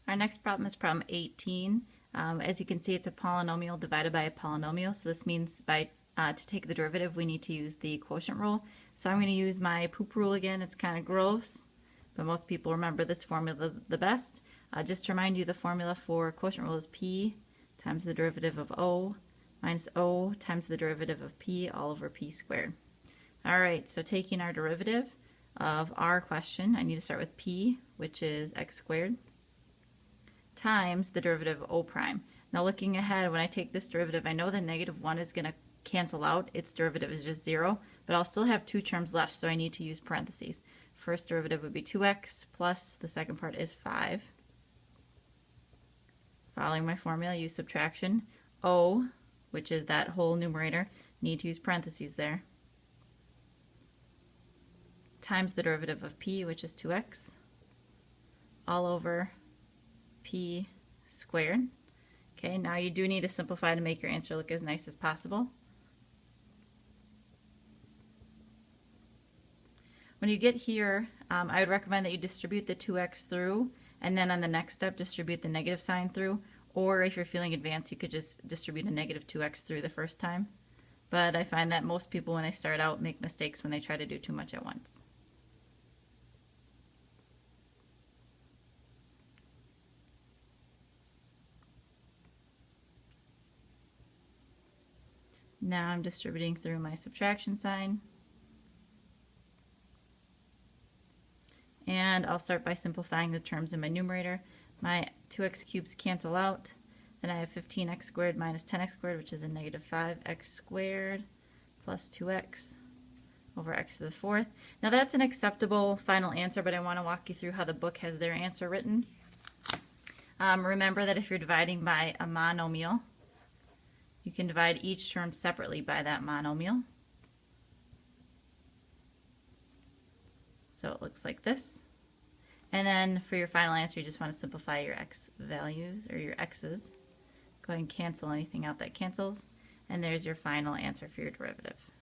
Our next problem is problem 18. As you can see, it's a polynomial divided by a polynomial. So this means to take the derivative, we need to use the quotient rule. So I'm going to use my poop rule again. It's kind of gross, but most people remember this formula the best. Just to remind you, the formula for quotient rule is p times the derivative of o minus o times the derivative of p all over p squared. All right, so taking our derivative of our question, I need to start with p, which is x squared, times the derivative of o prime. Now looking ahead, when I take this derivative, I know the negative 1 is going to cancel out. Its derivative is just 0, but I'll still have two terms left, so I need to use parentheses. First derivative would be 2x plus the second part is 5. Following my formula, use subtraction. O, which is that whole numerator, need to use parentheses there, times the derivative of p, which is 2x, all over p squared. Okay, now you do need to simplify to make your answer look as nice as possible. When you get here, I would recommend that you distribute the 2x through, and then on the next step distribute the negative sign through, or if you're feeling advanced, you could just distribute a negative 2x through the first time. But I find that most people when they start out make mistakes when they try to do too much at once. Now I'm distributing through my subtraction sign. And I'll start by simplifying the terms in my numerator. My 2x cubes cancel out. Then I have 15x squared minus 10x squared, which is a negative 5x squared plus 2x over x to the fourth. Now that's an acceptable final answer, but I want to walk you through how the book has their answer written. Remember that if you're dividing by a monomial, you can divide each term separately by that monomial. So it looks like this. And then for your final answer, you just want to simplify your x values, or your x's. Go ahead and cancel anything out that cancels. And there's your final answer for your derivative.